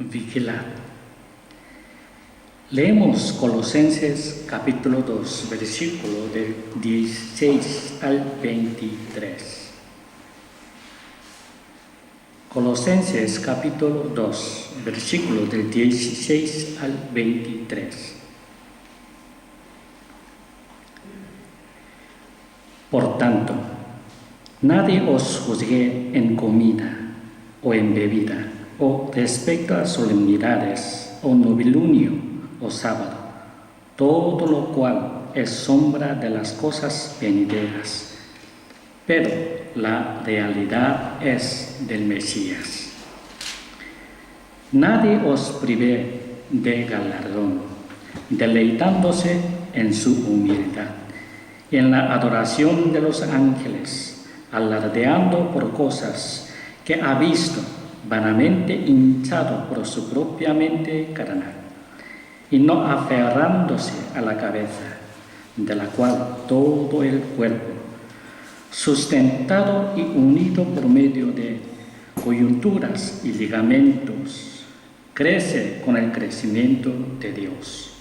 vigilad. Leemos Colosenses capítulo 2, versículo del 16 al 23. Colosenses capítulo 2, versículo del 16 al 23. Por tanto, nadie os juzgue en comida o en bebida, o respecto a solemnidades, o novilunio, o sábado, todo lo cual es sombra de las cosas venideras, pero la realidad es del Mesías. Nadie os prive de galardón, deleitándose en su humildad, en la adoración de los ángeles, alardeando por cosas que ha visto, vanamente hinchado por su propia mente carnal, y no aferrándose a la cabeza, de la cual todo el cuerpo, sustentado y unido por medio de coyunturas y ligamentos, crece con el crecimiento de Dios.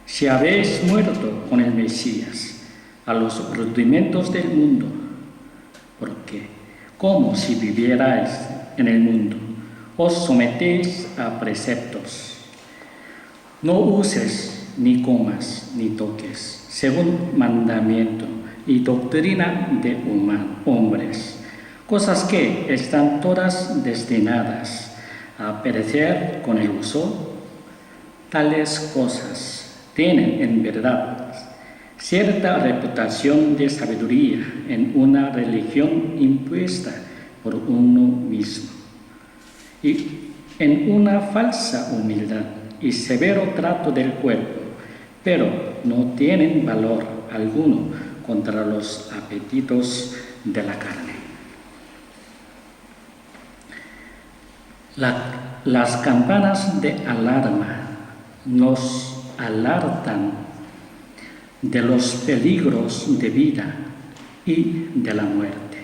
Si habéis muerto con el Mesías a los rudimentos del mundo, porque, como si vivierais en el mundo, os sometéis a preceptos. No uses, ni comas, ni toques, según mandamiento y doctrina de hombres, cosas que están todas destinadas a perecer con el uso. Tales cosas tienen en verdad cierta reputación de sabiduría en una religión impuesta por uno mismo, y en una falsa humildad y severo trato del cuerpo, pero no tienen valor alguno contra los apetitos de la carne. Las campanas de alarma nos alertan de los peligros de vida y de la muerte.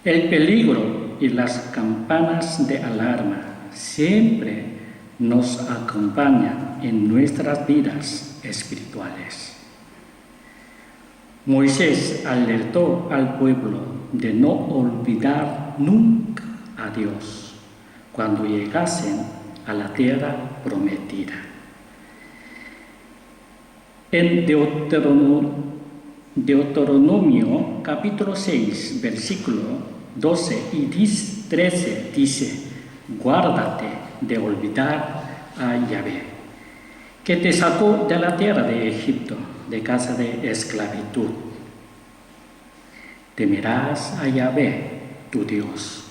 El peligro y las campanas de alarma siempre nos acompañan en nuestras vidas espirituales. Moisés alertó al pueblo de no olvidar nunca a Dios cuando llegasen a la tierra prometida. En Deuteronomio capítulo 6, versículo 12 y 13 dice: guárdate de olvidar a Yahvé, que te sacó de la tierra de Egipto, de casa de esclavitud. Temerás a Yahvé, tu Dios,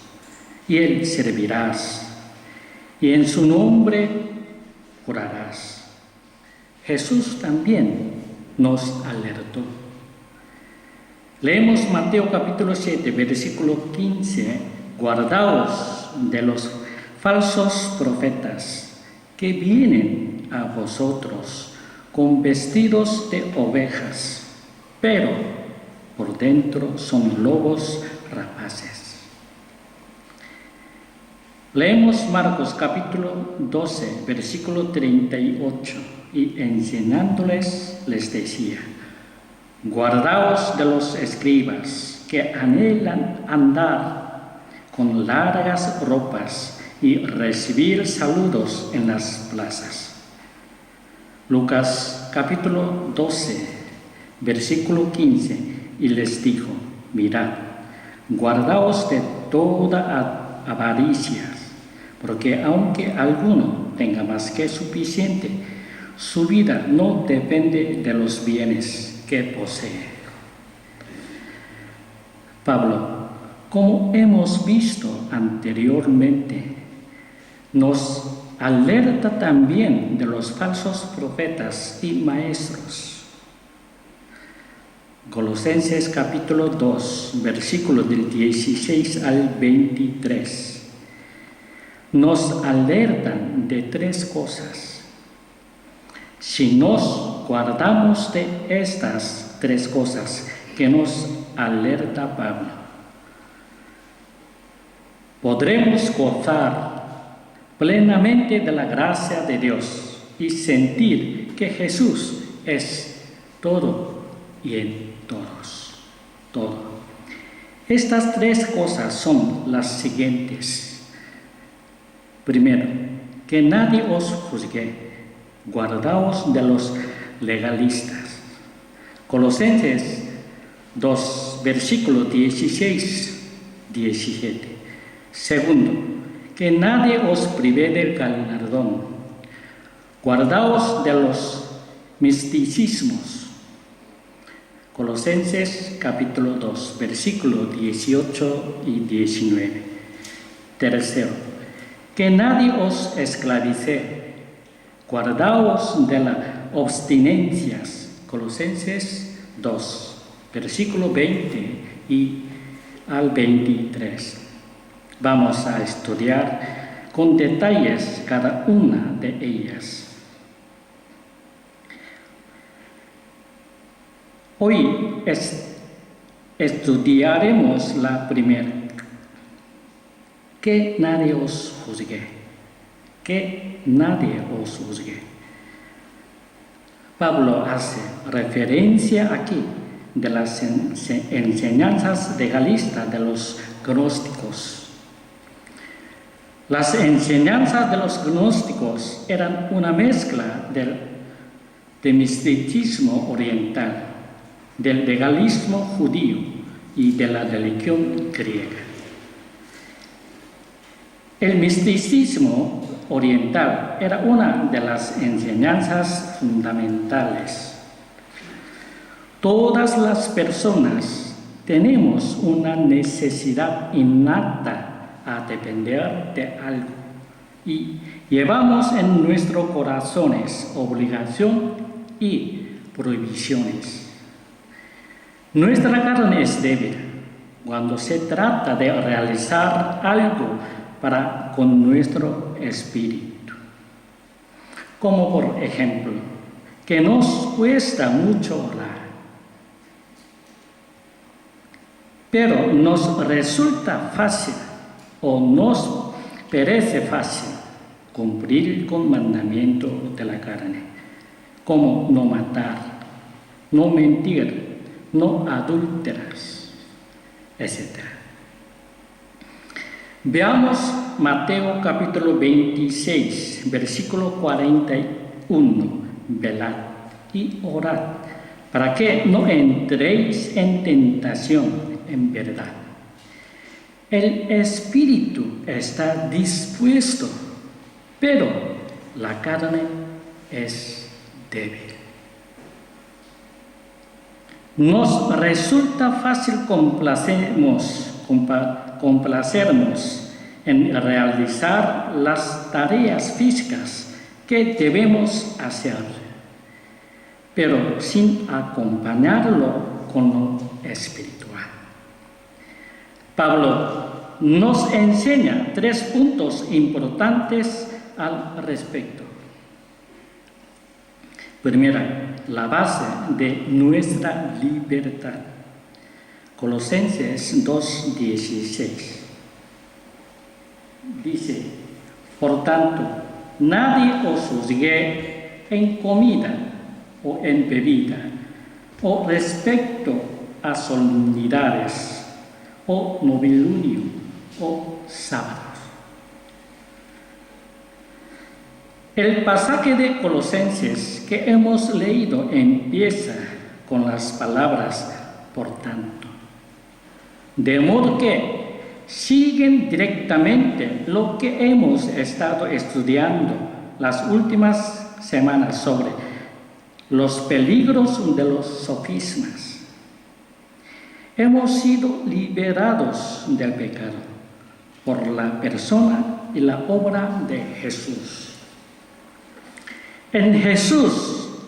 y él servirás, y en su nombre jurarás. Jesús también nos alertó. Leemos Mateo capítulo 7, versículo 15. Guardaos de los falsos profetas que vienen a vosotros con vestidos de ovejas, pero por dentro son lobos rapaces. Leemos Marcos capítulo 12, versículo 38, y enseñándoles les decía: guardaos de los escribas que anhelan andar con largas ropas y recibir saludos en las plazas. Lucas capítulo 12, versículo 15, y les dijo: mirad, guardaos de toda avaricia, porque aunque alguno tenga más que suficiente, su vida no depende de los bienes que posee. Pablo, como hemos visto anteriormente, nos alerta también de los falsos profetas y maestros. Colosenses capítulo 2, versículos del 16 al 23, nos alertan de tres cosas. Si nos guardamos de estas tres cosas que nos alerta Pablo, podremos gozar plenamente de la gracia de Dios y sentir que Jesús es todo y en todos. Todo. Estas tres cosas son las siguientes. Primero, que nadie os juzgue, guardaos de los legalistas. Colosenses 2, versículo 16, 17. Segundo, que nadie os prive del galardón. Guardaos de los misticismos. Colosenses capítulo 2, versículo 18 y 19. Tercero, que nadie os esclavice. Guardaos de las abstinencias. Colosenses 2, versículo 20 y al 23. Vamos a estudiar con detalles cada una de ellas. Hoy estudiaremos la primera. Que nadie os juzgue. Que nadie os juzgue. Pablo hace referencia aquí de las enseñanzas legalistas de los gnósticos. Las enseñanzas de los gnósticos eran una mezcla de misticismo oriental, del legalismo judío y de la religión griega. El misticismo oriental era una de las enseñanzas fundamentales. Todas las personas tenemos una necesidad innata a depender de algo y llevamos en nuestros corazones obligación y prohibiciones. Nuestra carne es débil cuando se trata de realizar algo con nuestro espíritu. Como por ejemplo, que nos cuesta mucho orar, pero nos resulta fácil o nos parece fácil cumplir con mandamientos de la carne, como no matar, no mentir, no adulteras, etc. Veamos Mateo capítulo 26, versículo 41. Velad y orad, para que no entréis en tentación, en verdad. El espíritu está dispuesto, pero la carne es débil. Nos resulta fácil complacernos en realizar las tareas físicas que debemos hacer, pero sin acompañarlo con lo espiritual. Pablo nos enseña 3 puntos importantes al respecto. Primera, la base de nuestra libertad. Colosenses 2:16. Dice, por tanto, nadie os juzgue en comida o en bebida, o respecto a solemnidades, o novilunio, o sábados. El pasaje de Colosenses que hemos leído empieza con las palabras por tanto, de modo que siguen directamente lo que hemos estado estudiando las últimas semanas sobre los peligros de los sofismas. Hemos sido liberados del pecado por la persona y la obra de Jesús. En Jesús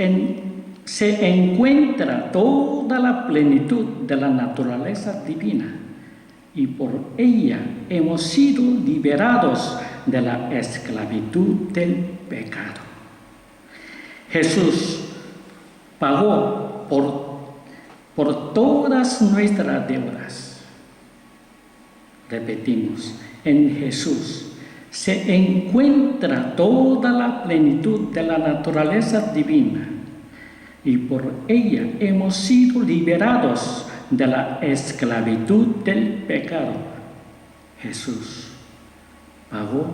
se encuentra toda la plenitud de la naturaleza divina y por ella hemos sido liberados de la esclavitud del pecado. Jesús pagó por todas nuestras deudas. Repetimos, en Jesús se encuentra toda la plenitud de la naturaleza divina y por ella hemos sido liberados de la esclavitud del pecado. Jesús pagó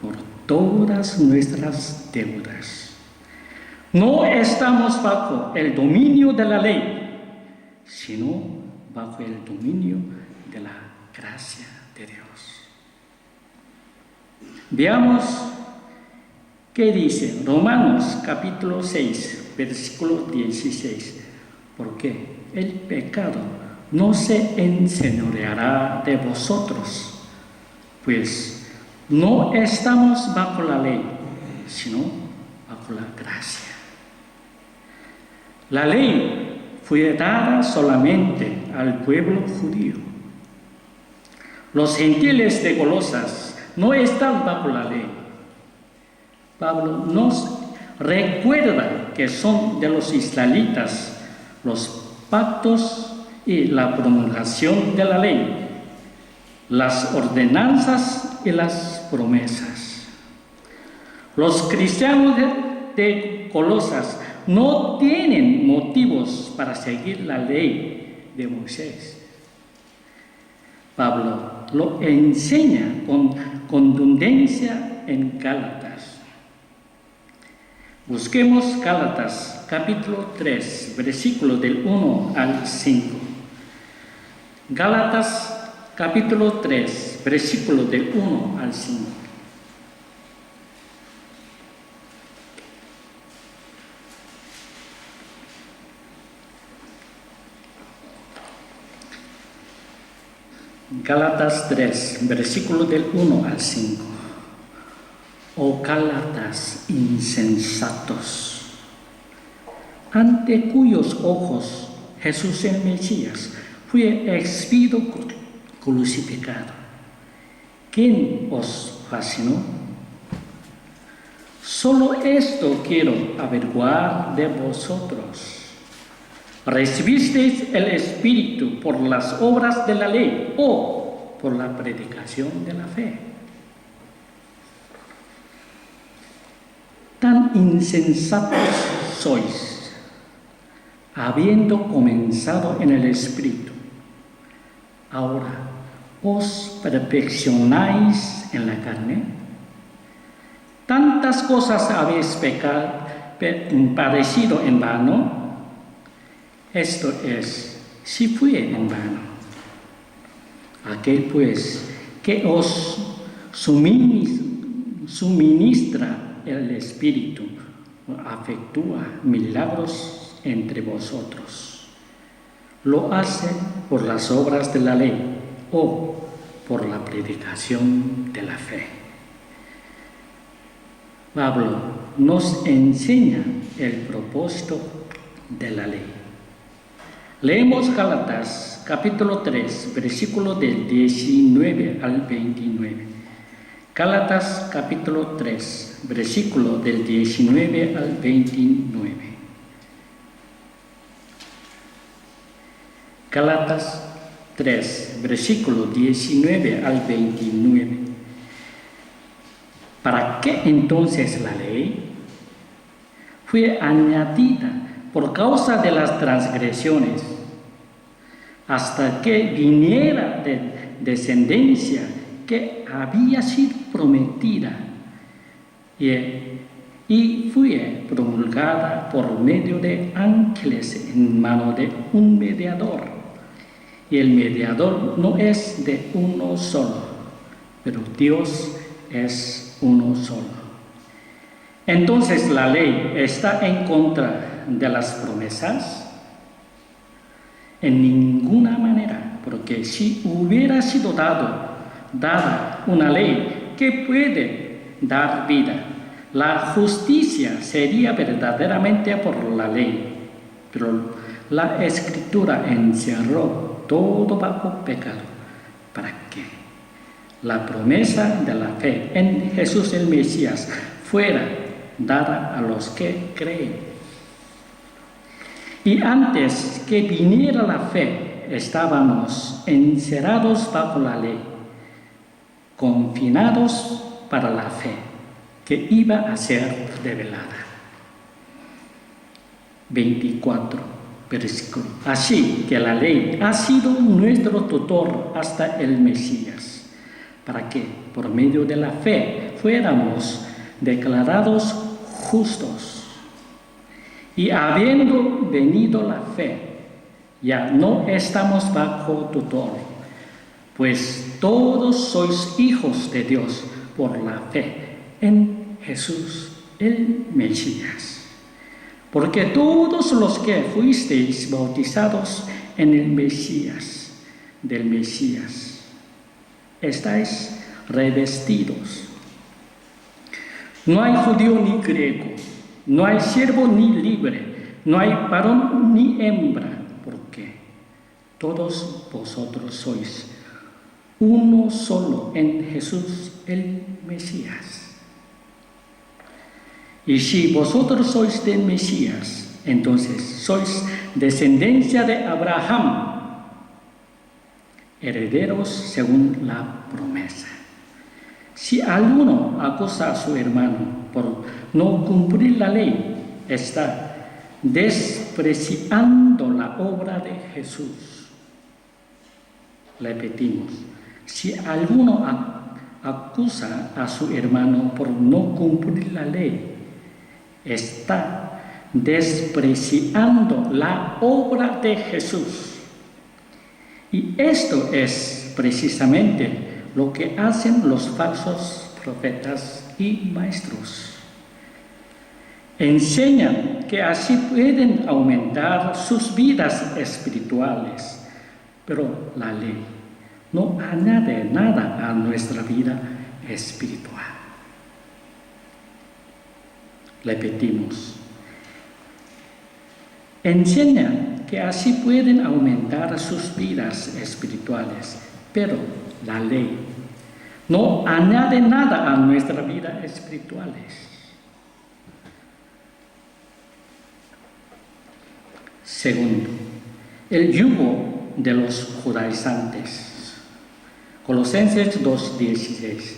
por todas nuestras deudas. No estamos bajo el dominio de la ley, sino bajo el dominio de la gracia de Dios. Veamos qué dice Romanos capítulo 6, versículo 16. Porque el pecado no se enseñoreará de vosotros, pues no estamos bajo la ley, sino bajo la gracia. La ley fue dada solamente al pueblo judío. Los gentiles de Colosas no están bajo la ley. Pablo nos recuerda que son de los israelitas los pactos y la promulgación de la ley, las ordenanzas y las promesas. Los cristianos de Colosas no tienen motivos para seguir la ley de Moisés. Pablo lo enseña con contundencia en Gálatas. Busquemos Gálatas capítulo 3, versículo del 1 al 5. Gálatas capítulo 3, versículo del 1 al 5. Gálatas 3, versículo del 1 al 5. Oh Gálatas insensatos, ante cuyos ojos Jesús el Mesías fue exhibido crucificado. ¿Quién os fascinó? Solo esto quiero averiguar de vosotros. ¿Recibisteis el Espíritu por las obras de la ley o por la predicación de la fe? Tan insensatos sois, habiendo comenzado en el Espíritu. Ahora, ¿os perfeccionáis en la carne? ¿Tantas cosas habéis padecido en vano? Esto es, si fue en vano. Aquel pues que os suministra el Espíritu efectúa milagros entre vosotros. ¿Lo hace por las obras de la ley o por la predicación de la fe? Pablo nos enseña el propósito de la ley. Leemos Gálatas capítulo 3, versículo del 19 al 29. Gálatas capítulo 3, versículo del 19 al 29. Gálatas 3, versículo 19 al 29. ¿Para qué entonces la ley? Fue añadida por causa de las transgresiones, hasta que viniera de descendencia que había sido prometida y fue promulgada por medio de ángeles en mano de un mediador. Y el mediador no es de uno solo, pero Dios es uno solo. Entonces, ¿la ley está en contra de las promesas? En ninguna manera, porque si hubiera sido dada una ley que puede dar vida, la justicia sería verdaderamente por la ley, pero la Escritura encerró todo bajo pecado, para que la promesa de la fe en Jesús el Mesías fuera dada a los que creen. Y antes que viniera la fe, estábamos encerrados bajo la ley, confinados para la fe que iba a ser revelada. 24 versículo. Así que la ley ha sido nuestro tutor hasta el Mesías, para que por medio de la fe fuéramos declarados justos. Y habiendo venido la fe, ya no estamos bajo tutor, pues todos sois hijos de Dios por la fe en Jesús el Mesías. Porque todos los que fuisteis bautizados en el Mesías, del Mesías, estáis revestidos. No hay judío ni griego, no hay siervo ni libre, no hay varón ni hembra, porque todos vosotros sois uno solo en Jesús el Mesías. Y si vosotros sois del Mesías, entonces sois descendencia de Abraham, herederos según la promesa. Si alguno acusa a su hermano por no cumplir la ley, está despreciando la obra de Jesús. Repetimos, si alguno acusa a su hermano por no cumplir la ley, está despreciando la obra de Jesús. Y esto es precisamente lo que hacen los falsos profetas y maestros. Enseñan que así pueden aumentar sus vidas espirituales, pero la ley no añade nada a nuestra vida espiritual. Repetimos, enseñan que así pueden aumentar sus vidas espirituales, pero la ley no añade nada a nuestra vida espirituales. Segundo, el yugo de los judaizantes. Colosenses 2:16.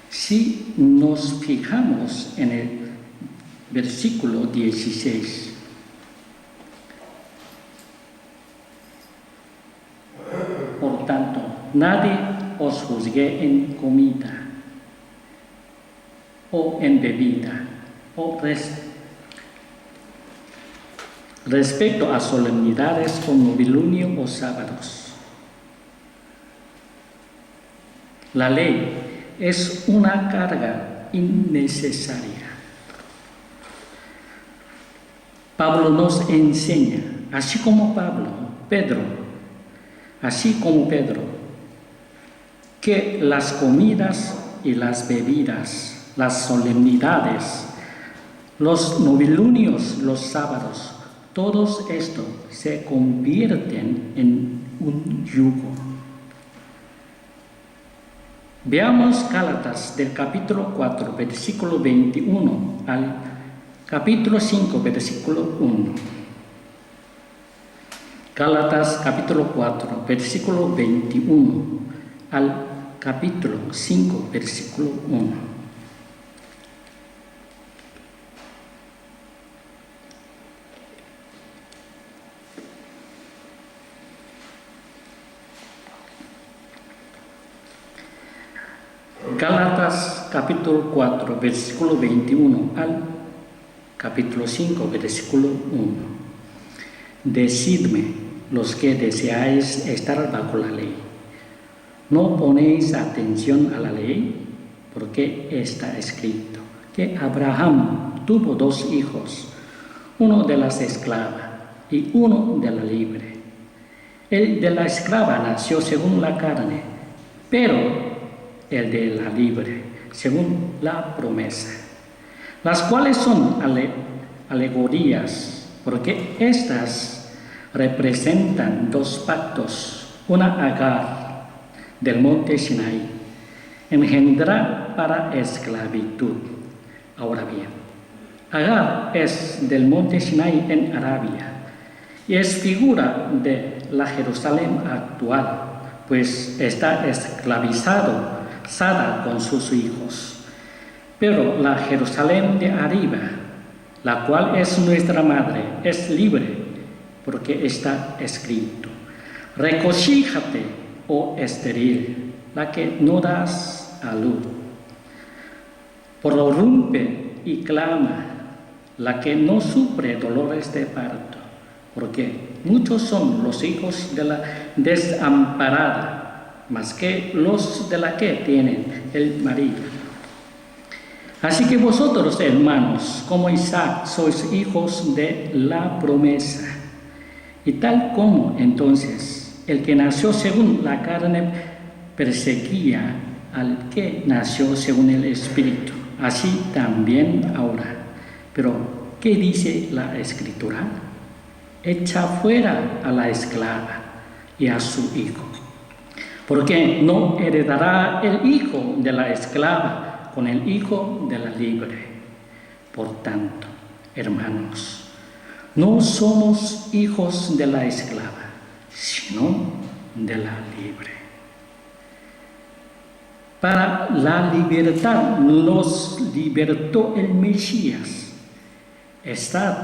Si nos fijamos en el versículo 16. Por tanto, nadie os juzgue en comida o en bebida o respecto a solemnidades o novilunio o sábados. La ley es una carga innecesaria. Pablo nos enseña, así como Pedro, que las comidas y las bebidas, las solemnidades, los novilunios, los sábados, todos estos se convierten en un yugo. Veamos Gálatas del capítulo 4, versículo 21 al capítulo 5, versículo 1. Gálatas capítulo 4, versículo 21 al capítulo 5, versículo 1. Gálatas capítulo 4, versículo 21 al capítulo 5, versículo 1. Decidme, los que deseáis estar bajo la ley, ¿no ponéis atención a la ley? Porque está escrito que Abraham tuvo 2 hijos, uno de las esclavas y uno de la libre. El de la esclava nació según la carne, pero el de la libre, según la promesa, las cuales son alegorías, porque estas representan 2 pactos, una Agar del monte Sinaí, engendrada para esclavitud. Ahora bien, Agar es del monte Sinaí en Arabia, y es figura de la Jerusalén actual, pues está esclavizado Sara con sus hijos. Pero la Jerusalén de arriba, la cual es nuestra madre, es libre, porque está escrito: regocíjate, oh estéril, la que no das a luz. Prorrumpe y clama, la que no sufre dolores de parto, porque muchos son los hijos de la desamparada, más que los de la que tienen el marido. Así que vosotros, hermanos, como Isaac, sois hijos de la promesa. Y tal como entonces el que nació según la carne perseguía al que nació según el Espíritu, así también ahora. Pero, ¿qué dice la Escritura? Echa fuera a la esclava y a su hijo, porque no heredará el hijo de la esclava con el hijo de la libre. Por tanto, hermanos, no somos hijos de la esclava, sino de la libre. Para la libertad nos libertó el Mesías. Estad,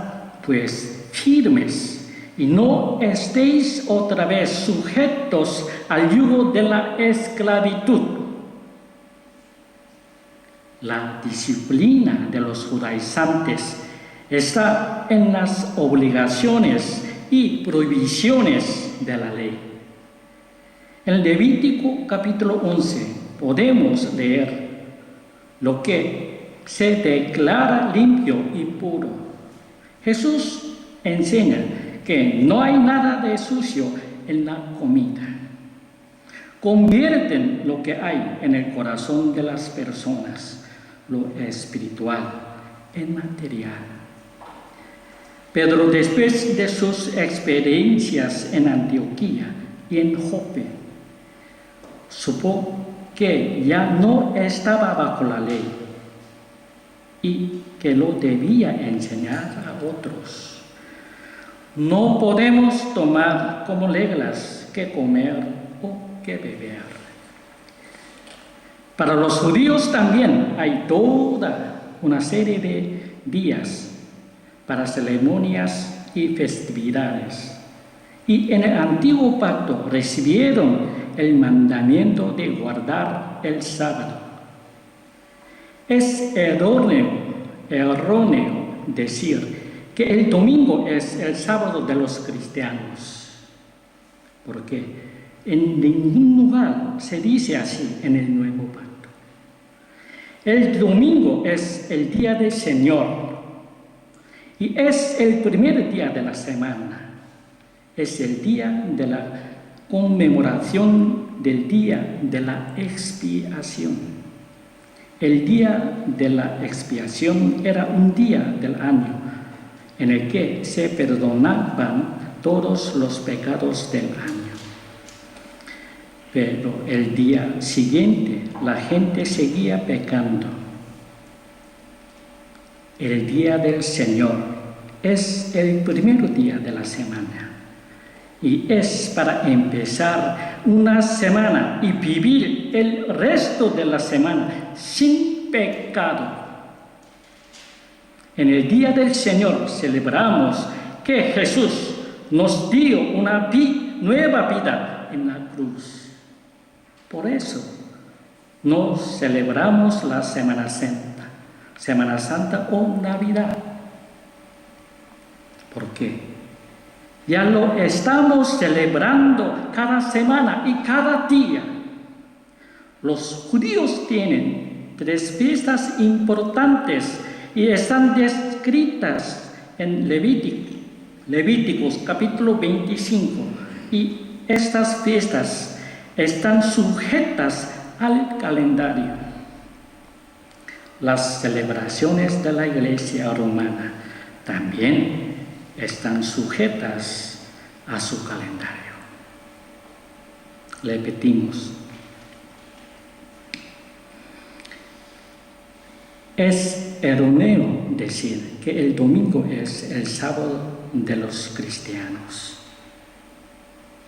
pues, firmes y no estéis otra vez sujetos al yugo de la esclavitud. La disciplina de los judaizantes está en las obligaciones y prohibiciones de la ley. En Levítico capítulo 11 podemos leer lo que se declara limpio y puro. Jesús enseña que no hay nada de sucio en la comida. Convierten lo que hay en el corazón de las personas, lo espiritual, en material. Pedro, después de sus experiencias en Antioquía y en Jope, supo que ya no estaba bajo la ley y que lo debía enseñar a otros. No podemos tomar como reglas qué comer o qué beber. Para los judíos también hay toda una serie de días para ceremonias y festividades. Y en el antiguo pacto recibieron el mandamiento de guardar el sábado. Es erróneo decir que el domingo es el sábado de los cristianos, porque en ningún lugar se dice así en el Nuevo Pacto. El domingo es el día del Señor y es el primer día de la semana. Es el día de la conmemoración del día de la expiación. El día de la expiación era un día del año en el que se perdonaban todos los pecados del año. Pero el día siguiente la gente seguía pecando. El día del Señor es el primer día de la semana. Y es para empezar una semana y vivir el resto de la semana sin pecado. En el día del Señor celebramos que Jesús nos dio una nueva vida en la cruz. Por eso no celebramos la Semana Santa o Navidad. ¿Por qué? Ya lo estamos celebrando cada semana y cada día. Los judíos tienen 3 fiestas importantes y están descritas en Levíticos capítulo 25. Y estas fiestas están sujetas al calendario. Las celebraciones de la Iglesia romana también están sujetas a su calendario. Repetimos. Es erróneo decir que el domingo es el sábado de los cristianos,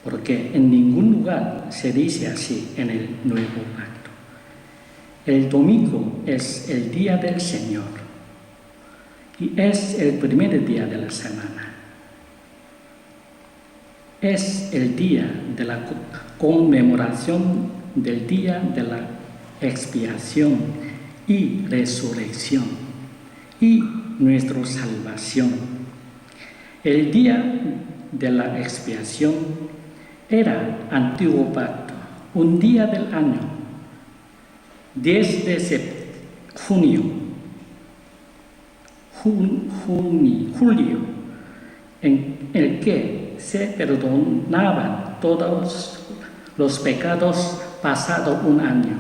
porque en ningún lugar se dice así en el Nuevo Pacto. El domingo es el día del Señor y es el primer día de la semana. Es el día de la conmemoración del día de la expiación y resurrección y nuestra salvación. El día de la expiación era antiguo pacto, un día del año, 10 de julio, en el que se perdonaban todos los pecados pasado un año.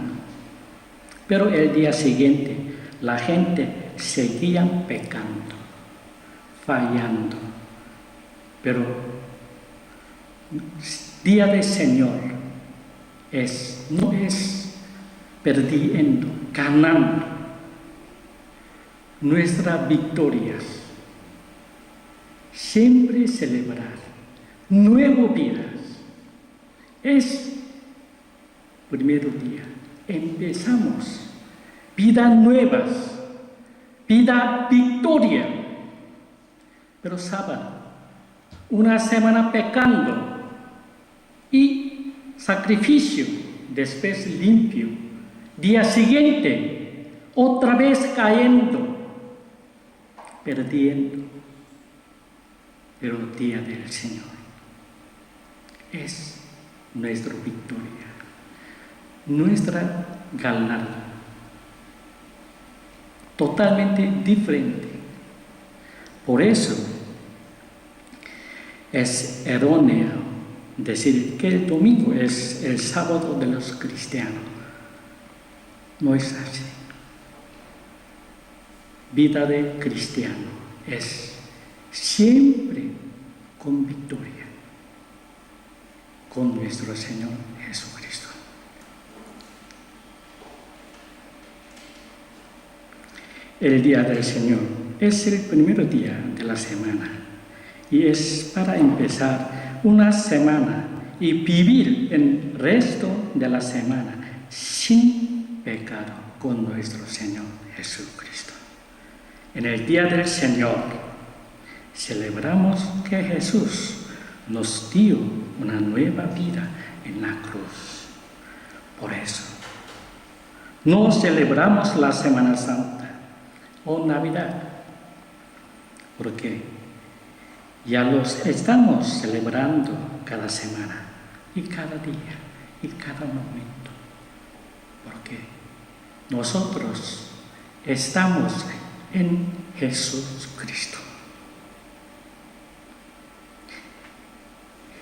Pero el día siguiente la gente seguía pecando, fallando. Pero día del Señor no es perdiendo, ganando nuestras victorias. Siempre celebrar nuevas vidas. Es primer día. Empezamos vidas nuevas, vida victoria. Pero sábado, una semana pecando y sacrificio, después limpio. Día siguiente, otra vez cayendo, perdiendo. Pero el día del Señor es nuestra victoria, nuestra galardón, totalmente diferente. Por eso es erróneo decir que el domingo es el sábado de los cristianos. No es así. Vida de cristiano es siempre con victoria, con nuestro Señor Jesucristo. El día del Señor es el primer día de la semana y es para empezar una semana y vivir el resto de la semana sin pecado con nuestro Señor Jesucristo. En el día del Señor celebramos que Jesús nos dio una nueva vida en la cruz. Por eso, no celebramos la Semana Santa o Navidad, porque ya los estamos celebrando cada semana y cada día y cada momento, porque nosotros estamos en Jesucristo.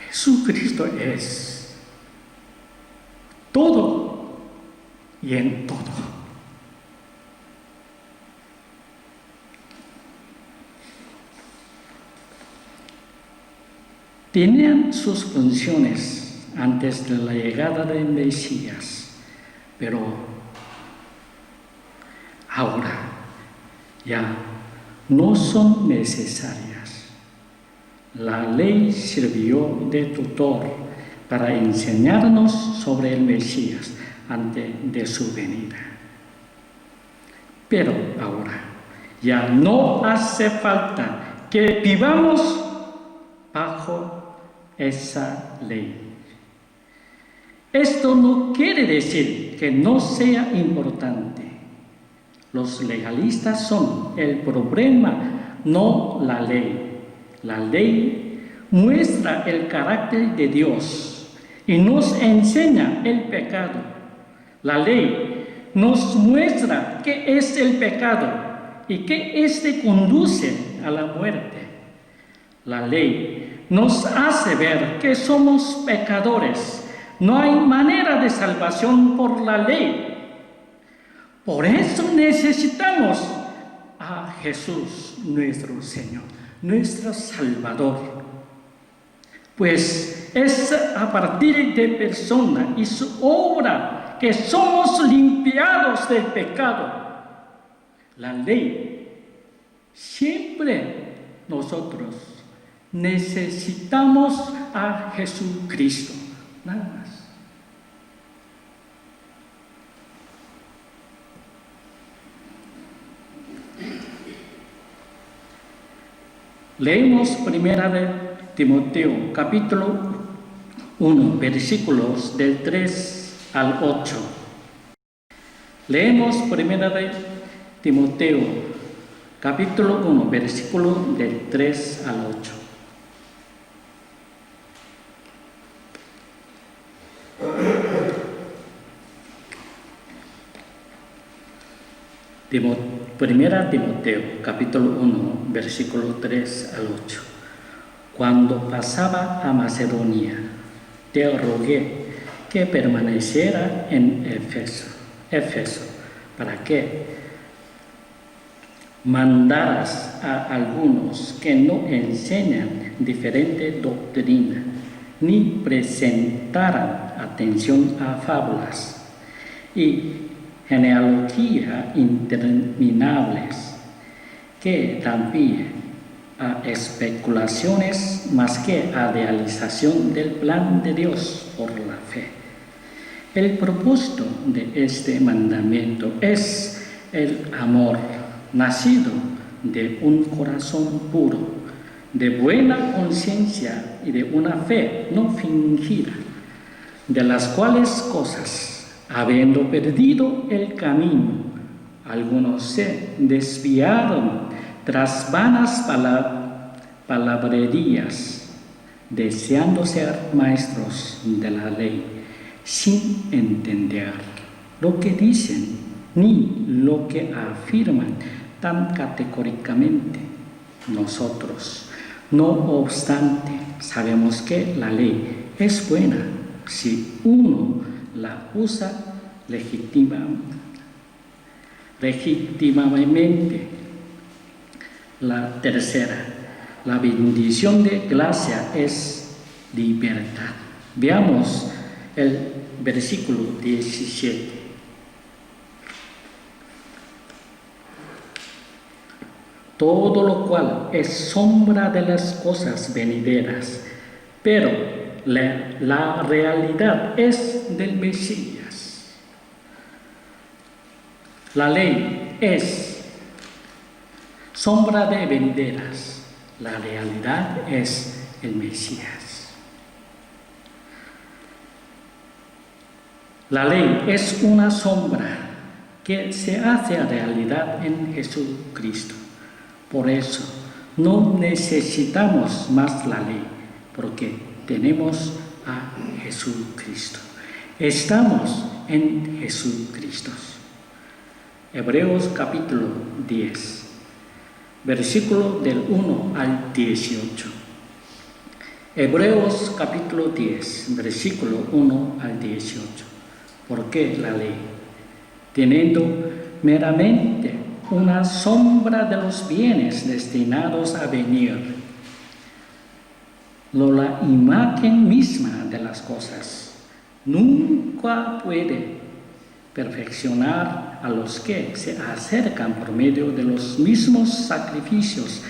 Jesucristo es todo y en todo. Tenían sus funciones antes de la llegada del Mesías, pero ahora ya no son necesarias. La ley sirvió de tutor para enseñarnos sobre el Mesías antes de su venida. Pero ahora ya no hace falta que vivamos bajo esa ley. Esto no quiere decir que no sea importante. Los legalistas son el problema, no la ley. La ley muestra el carácter de Dios y nos enseña el pecado. La ley nos muestra qué es el pecado y que éste conduce a la muerte. La ley nos hace ver que somos pecadores. No hay manera de salvación por la ley. Por eso necesitamos a Jesús, nuestro Señor, nuestro Salvador. Pues es a partir de persona y su obra que somos limpiados del pecado. La ley, siempre nosotros necesitamos a Jesucristo, nada más. Leemos primera de Timoteo, capítulo 1, versículos del 3 al 8. Leemos primera de Timoteo, capítulo 1, versículo del 3 al 8. Primera Timoteo, capítulo 1, versículo 3 al 8. Cuando pasaba a Macedonia, te rogué que permaneciera en Éfeso, para que mandaras a algunos que no enseñan diferente doctrina, ni presentaran atención a fábulas y genealogía interminables, que dan pie a especulaciones más que a realización del plan de Dios por la fe. El propósito de este mandamiento es el amor, nacido de un corazón puro, de buena conciencia y de una fe no fingida, de las cuales cosas, habiendo perdido el camino, algunos se desviaron tras vanas palabrerías, deseando ser maestros de la ley, sin entender lo que dicen ni lo que afirman tan categóricamente. Nosotros, no obstante, sabemos que la ley es buena si uno la usa legítimamente. La tercera, la bendición de gracia es libertad. Veamos el versículo 17. Todo lo cual es sombra de las cosas venideras, pero la realidad es del Mesías. La ley es sombra de venideras, la realidad es el Mesías. La ley es una sombra que se hace realidad en Jesucristo. Por eso no necesitamos más la ley, porque tenemos a Jesucristo. Estamos en Jesucristo. Hebreos capítulo 10, versículo del 1 al 18. Hebreos capítulo 10, versículo 1 al 18. ¿Por qué la ley? Teniendo meramente una sombra de los bienes destinados a venir, la imagen misma de las cosas, nunca puede perfeccionar a los que se acercan por medio de los mismos sacrificios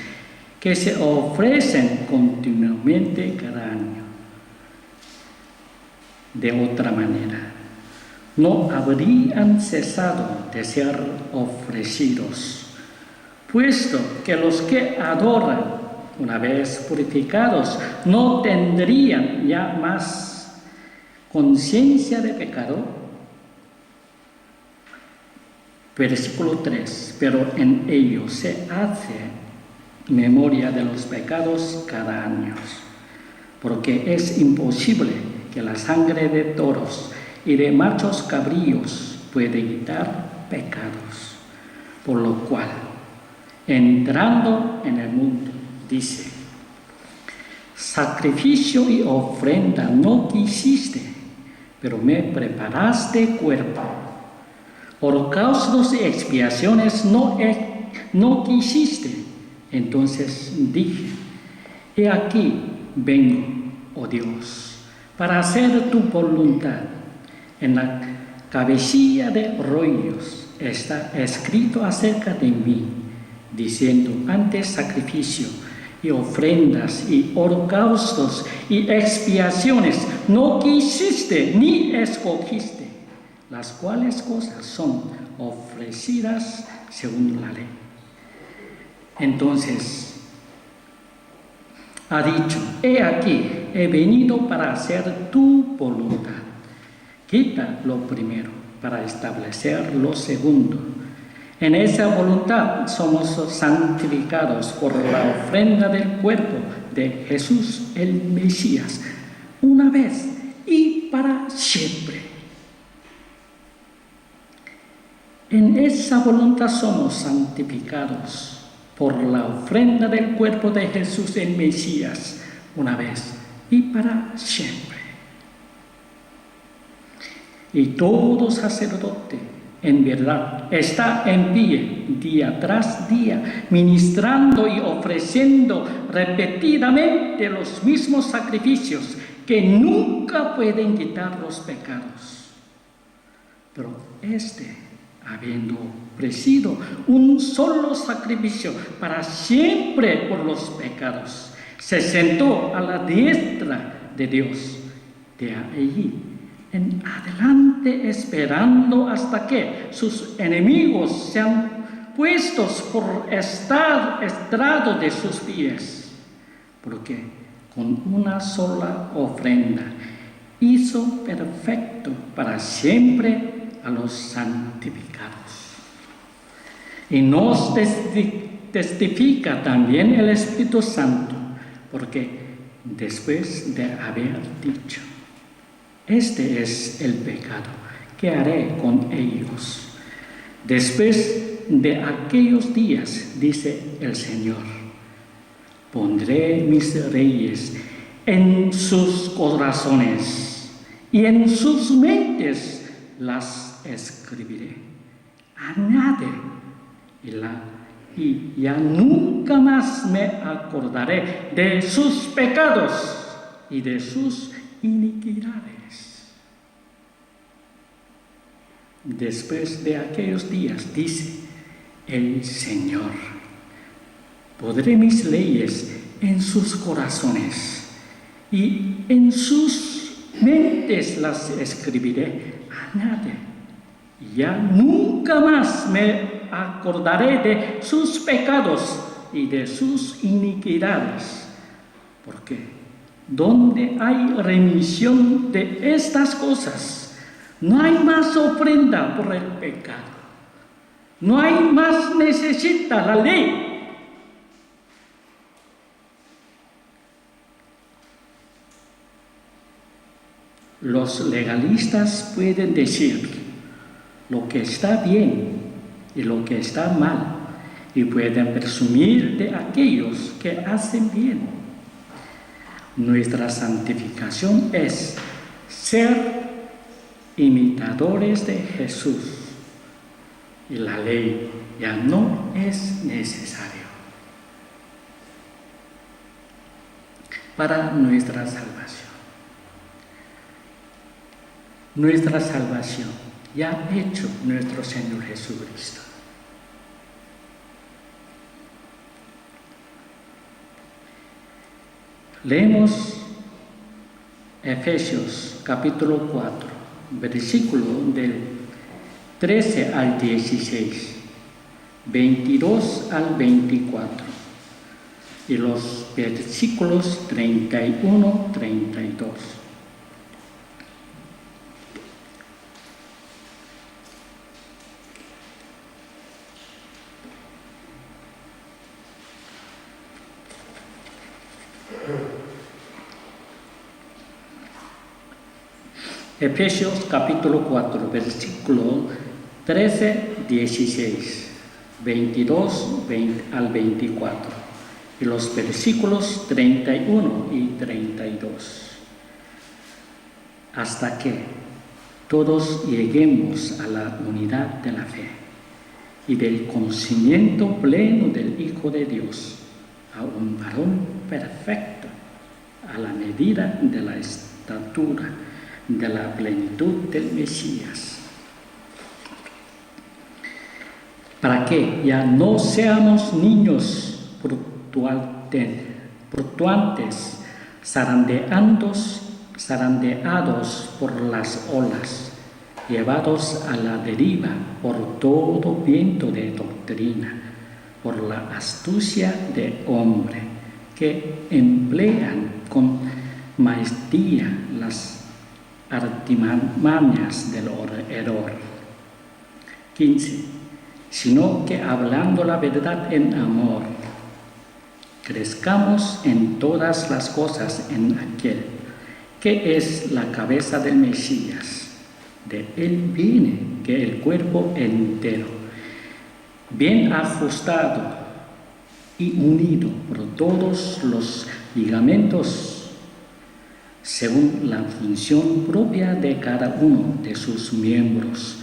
que se ofrecen continuamente cada año. De otra manera, no habrían cesado de ser ofrecidos, puesto que los que adoran, una vez purificados, no tendrían ya más conciencia de pecado. Versículo 3, pero en ellos se hace memoria de los pecados cada año, porque es imposible que la sangre de toros y de machos cabríos puede quitar pecados, por lo cual, entrando en el mundo, dice: sacrificio y ofrenda no quisiste, pero me preparaste cuerpo. Holocaustos y expiaciones no quisiste. Entonces dije: he aquí vengo, oh Dios, para hacer tu voluntad. En la cabecilla de rollos está escrito acerca de mí, diciendo: antes sacrificio y ofrendas y holocaustos y expiaciones no quisiste ni escogiste, las cuales cosas son ofrecidas según la ley. Entonces, Ha dicho: he aquí, he venido para hacer tu voluntad. Quita lo primero para establecer lo segundo. En esa voluntad somos santificados por la ofrenda del cuerpo de Jesús el Mesías, una vez y para siempre. En esa voluntad somos santificados por la ofrenda del cuerpo de Jesús el Mesías, una vez y para siempre. Y todo sacerdote, en verdad, está en pie día tras día, ministrando y ofreciendo repetidamente los mismos sacrificios que nunca pueden quitar los pecados. Pero habiendo ofrecido un solo sacrificio para siempre por los pecados, se sentó a la diestra de Dios. De allí en adelante, esperando hasta que sus enemigos sean puestos por estrado de sus pies, porque con una sola ofrenda hizo perfecto para siempre a los santificados. Y nos testifica también el Espíritu Santo, porque después de haber dicho: este es el pecado que haré con ellos. Después de aquellos días, dice el Señor, pondré mis reyes en sus corazones y en sus mentes las escribiré. Añade, y ya nunca más me acordaré de sus pecados y de sus iniquidades. Después de aquellos días, dice el Señor, pondré mis leyes en sus corazones y en sus mentes las escribiré. Añade, ya nunca más me acordaré de sus pecados y de sus iniquidades, porque donde hay remisión de estas cosas, no hay más ofrenda por el pecado, no hay más necesita la ley. Los legalistas pueden decir lo que está bien y lo que está mal, y pueden presumir de aquellos que hacen bien. Nuestra santificación es ser imitadores de Jesús, y la ley ya no es necesaria para nuestra salvación. Nuestra salvación ya ha hecho nuestro Señor Jesucristo. Leemos Efesios capítulo 4, versículo del 13 al 16, 22 al 24 y los versículos 31, 32. Efesios capítulo 4, versículo 13, 16, 22 al 24 y los versículos 31 y 32. Hasta que todos lleguemos a la unidad de la fe y del conocimiento pleno del Hijo de Dios, a un varón perfecto, a la medida de la estatura de la plenitud del Mesías, para que ya no seamos niños fluctuantes, zarandeados por las olas, llevados a la deriva por todo viento de doctrina, por la astucia de hombre que emplean con maestría las artimañas del error. 15. Sino que hablando la verdad en amor, crezcamos en todas las cosas en aquel que es la cabeza del Mesías. De él viene que el cuerpo entero, bien ajustado y unido por todos los ligamentos, según la función propia de cada uno de sus miembros,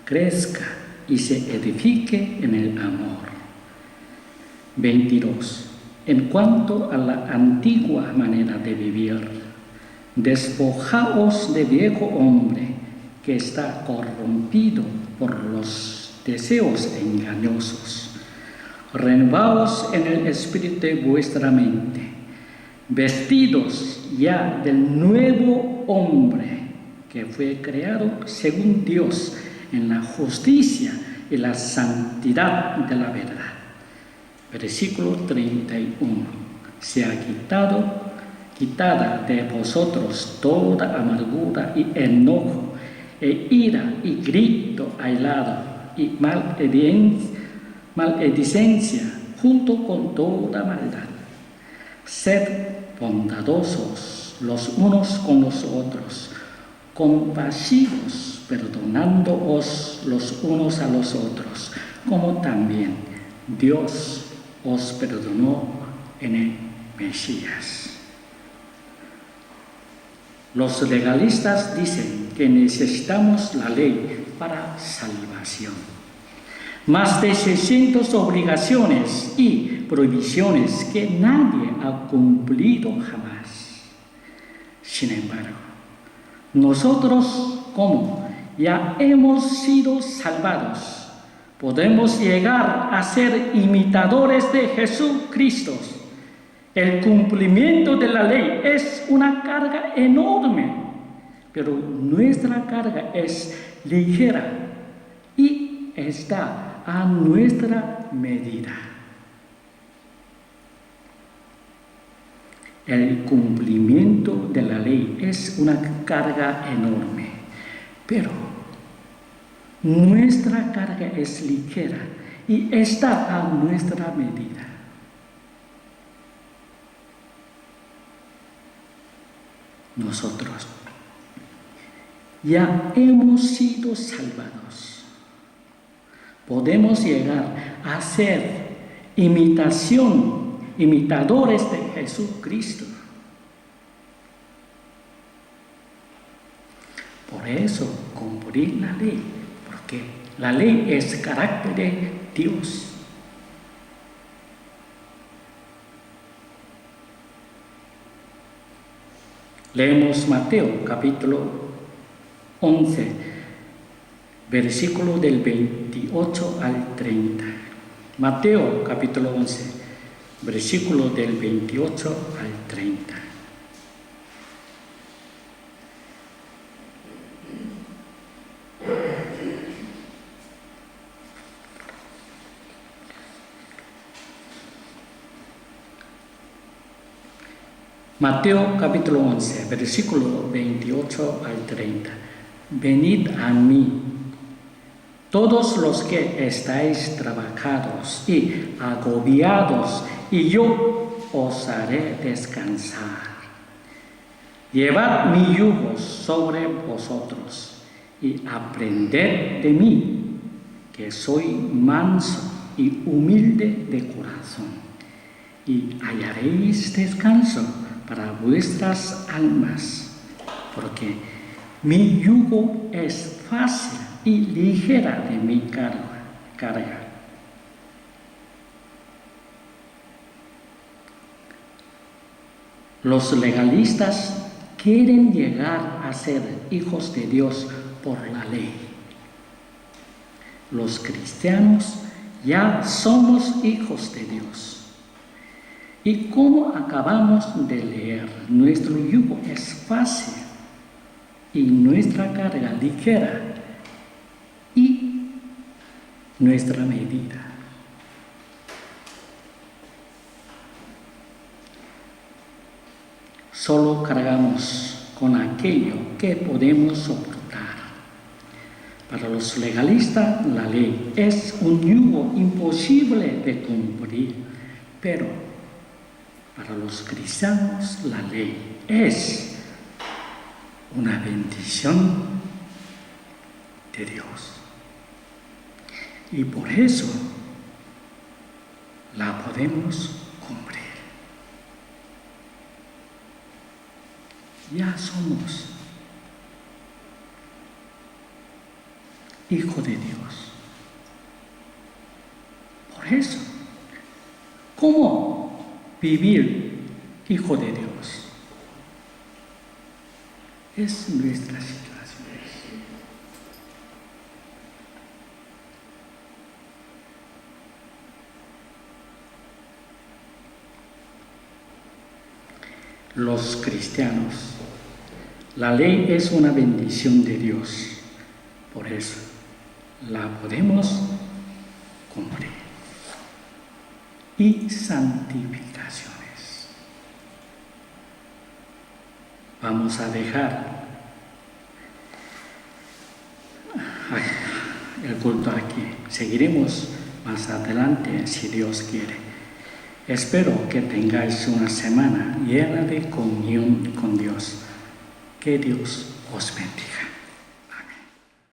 crezca y se edifique en el amor. 22. En cuanto a la antigua manera de vivir, despojaos de viejo hombre que está corrompido por los deseos engañosos. Renovaos en el espíritu de vuestra mente, vestidos ya del nuevo hombre que fue creado según Dios en la justicia y la santidad de la verdad. Versículo 31. Se ha quitada de vosotros toda amargura y enojo, e ira y grito airado, y maledicencia, junto con toda maldad. Sed bondadosos los unos con los otros, compasivos, perdonándoos los unos a los otros, como también Dios os perdonó en el Mesías. Los legalistas dicen que necesitamos la ley para salvación. Más de 600 obligaciones y prohibiciones que nadie ha cumplido jamás. Sin embargo, nosotros, como ya hemos sido salvados, podemos llegar a ser imitadores de Jesucristo. El cumplimiento de la ley es una carga enorme, pero nuestra carga es ligera y está a nuestra medida. El cumplimiento de la ley es una carga enorme, pero nuestra carga es ligera y está a nuestra medida. Nosotros ya hemos sido salvados. Podemos llegar a ser imitadores de Jesucristo. Por eso, cumplir la ley, porque la ley es carácter de Dios. Leemos Mateo capítulo 11, versículo del 28 al 30. Mateo capítulo 11, versículo del 28 al 30. Mateo capítulo 11, versículo 28 al 30. Venid a mí, todos los que estáis trabajados y agobiados, y yo os haré descansar. Llevad mi yugo sobre vosotros y aprended de mí, que soy manso y humilde de corazón, y hallaréis descanso para vuestras almas, porque mi yugo es fácil y ligera de mi carga. Los legalistas quieren llegar a ser hijos de Dios por la ley. Los cristianos ya somos hijos de Dios. Y como acabamos de leer, nuestro yugo es fácil y nuestra carga ligera y nuestra medida. Solo cargamos con aquello que podemos soportar. Para los legalistas, la ley es un yugo imposible de cumplir, pero para los cristianos, la ley es una bendición de Dios. Y por eso la podemos cumplir. Ya somos hijos de Dios. Por eso, ¿cómo vivir hijo de Dios? Es nuestra situación. Los cristianos, la ley es una bendición de Dios, por eso la podemos cumplir. Y santificaciones. Vamos a dejar el culto aquí. Seguiremos más adelante si Dios quiere. Espero que tengáis una semana llena de comunión con Dios. Que Dios os bendiga.